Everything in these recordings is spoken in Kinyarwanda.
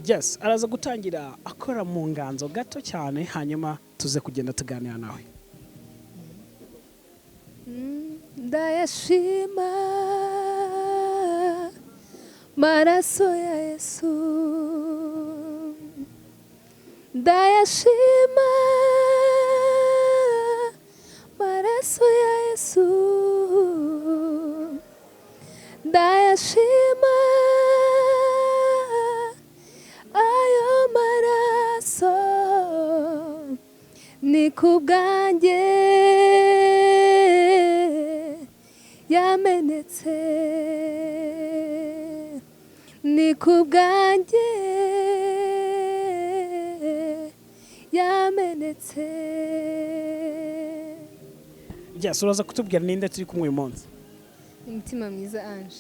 Yes, araza gutangira akora mu nganzo gato cyane hanyuma tuze kugenda tuganira nawe. Ndayashima maraso ya Yesu, ndayashima maraso ya Yesu, ndayashima ayo maraso ni kubwanjye yamenetse, ni kubwanjye yamenetse. Yes, uraza kutubwira ninde turi kumwe uyu munsi? Umutima mwiza Ange.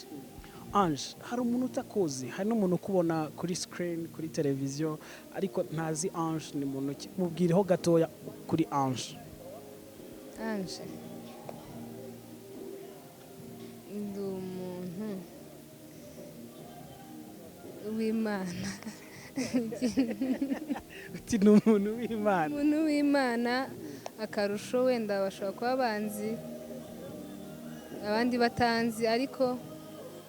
Ange, hari umuntu utakuzi, hari n'umuntu ukubona kuri screen, kuri televiziyo, ariko ntazi Ange ni muntu ki? Mubwireho gatoya kuri Ange. Ange ndi umuntu w'Imana. Uti ni umuntu w'Imana. Umuntu w'Imana, akarusho wenda bashobora kuba banzi abandi batanzi, ariko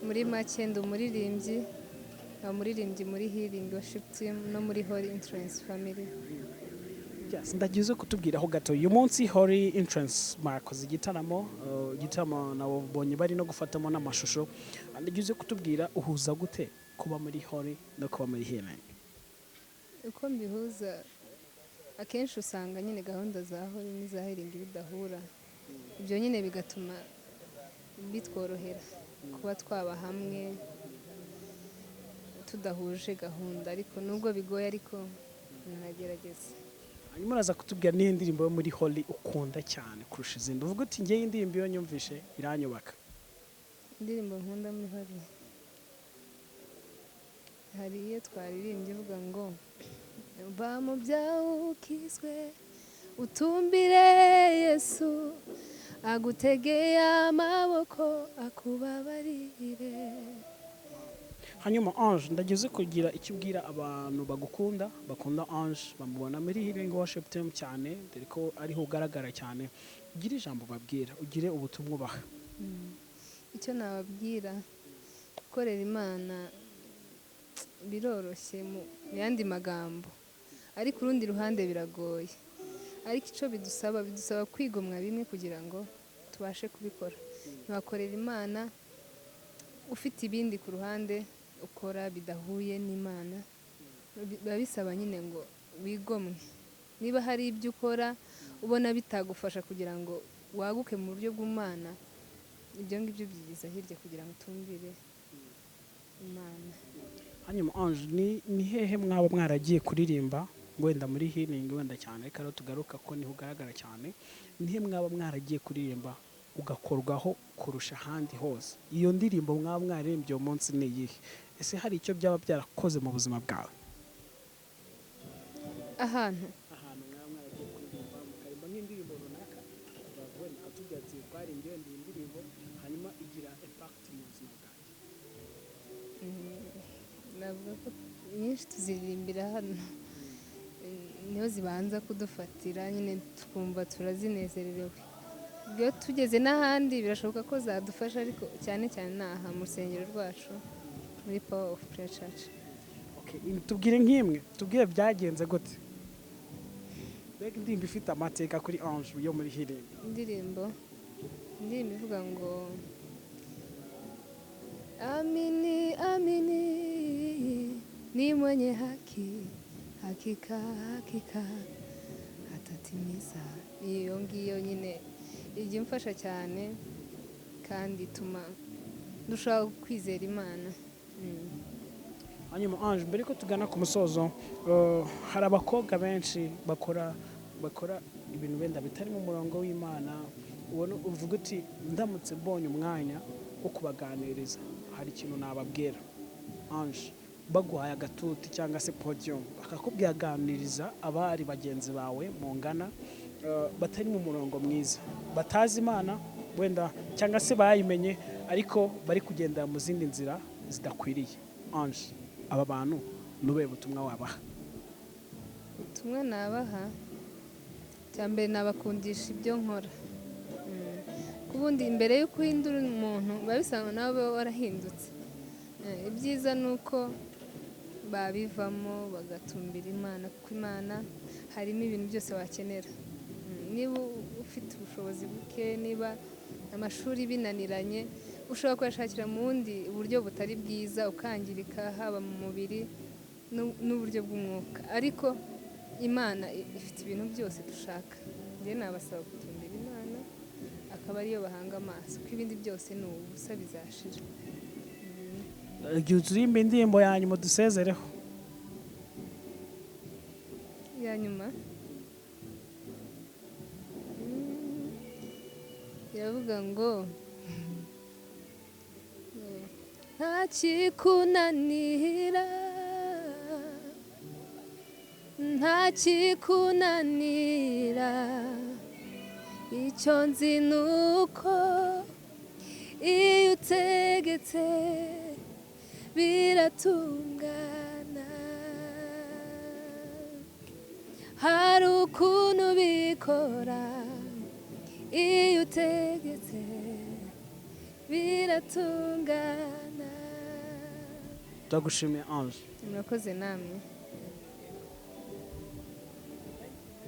muri make ndi umuririmbyi muri healing worship team no muri Holy Entrance family. Yes, ndagize kutubwiraho gato. Uyu munsi Holy Entrance mwakoze igitaramo, igitaramo nabonye bari no gufatamo n'amashusho. Ndagize kutubwira uhuza gute kuba muri Holy no kuba muri healing? Uko mbihuza, akenshi usanga nyine gahunda za Holy n'iza healing bidahura. Ibyo nyine bigatuma bitworohera kuba twaba hamwe tudahuje gahunda, ariko nubwo bigoye ariko ninagerageza. Hanyuma uraza kutubwira nihe ndirimbo yo muri Holy ukunda cyane kurusha izindi? Uvuga uti ngiye indirimbo iyo nyumvishe iranyubaka. Indirimbo nkunda muri Holy hari iyo twaririmbye ivuga ngo va mu byawe ukizwe utumbire Yesu agutegeye amaboko akubabarire. Hanyuma Ange, ndagize kugira icyo ubwira abantu bagukunda, bakunda Ange, bamubona muri healing worship team cyane, dore ko ariho ugaragara cyane. Ugire ijambo babwira, ugire ubutumwa ubaha. Icyo nababwira, gukorera Imana biroroshye mu yandi magambo, ariko urundi ruhande biragoye. Ariko icyo bidusaba kwigomwa bimwe kugira ngo tubashe kubikora. Ntiwakorera Imana ufite ibindi ku ruhande ukora bidahuye n'Imana, biba bisaba nyine ngo wigomwe. Niba hari ibyo ukora ubona bitagufasha kugira ngo waguke mu buryo bw'Imana, ibyo ngibyo byigiza hirya kugira ngo utumbire Imana. Hanyuma Ange, ni hehe mwaba mwaragiye kuririmba wenda muri healing wenda cyane, ariko tugaruka ko niho ugaragara cyane, ni hehe mwaba mwaragiye kuririmba ugakorwaho kurusha ahandi hose? Iyo ndirimbo mwaba mwaririmbye uwo munsi ni iyihe? Ese hari icyo byaba byarakoze mu buzima bwawe? Ahantu mwaba mwaragiye kuririmba mukaririmba nk'indirimbo runaka, wenda ukatubwira ati twarimbye wenda iyi ndirimbo hanyuma igira impact mu buzima bwawe. navuga ko nyinshi tuziririmbira hano, niho zibanza kudufatira nyine twumva turazinezerewe. Iyo tugeze n'ahandi birashoboka ko zadufasha, ariko cyane cyane n'aha mu rusengero rwacu muri Power of Prayer Church. Okay, tubwire nk'imwe, tubwire byagenze gute? Mbega indirimbo ifite amateka kuri Ange yo muri healing. Indirimbo ivuga ngo amini amini ni mwenye haki hakika atatimiza. Iyo ngiyo nyine ijya imfasha cyane kandi ituma dushobora kwizera Imana. Hanyuma Ange, mbere ko tugana ku musozo, hari abakobwa benshi bakora ibintu wenda bitari mu murongo w'Imana, ubona uvuga uti ndamutse mbonye umwanya wo kubaganiriza hari ikintu nababwira. Ange, baguhaye agatuti cyangwa se podium bakakubwira ganiriza abari bagenzi bawe mungana batari mu murongo mwiza, batazi Imana wenda cyangwa se bayimenye ariko bari kugendera mu zindi nzira zidakwiriye. Ange, aba bantu nube butumwa wabaha? ubutumwa nabaha cya mbere nabakundisha ibyo nkora. Kubundi imbere y'uko uhindura umuntu biba bisaba nawe warahindutse. Ibyiza ni uko babivamo bagatumbira Imana, kuko Imana harimo ibintu byose wakenera. Niba ufite ubushobozi buke, niba amashuri binaniranye, ushobora kuyashakira mu bundi buryo butari bwiza, ukangirika haba mu mubiri n'uburyo bw'umwuka, ariko Imana ifite ibintu byose dushaka. Njye nabasaba gutumbira Imana akaba ariyo bahanga amaso, kuko ibindi byose ni ubusa bizashira. Igihe turirimba indirimbo ya nyuma dusezereho. Ya nyuma iravuga ngo ntakikunanira, ntakikunanira, icyo nzi ni uko iyo utegetse biratungana. Hari ukuntu bikora iyo utegetse biratungana. Ndagushimiye Ange. Murakoze namwe.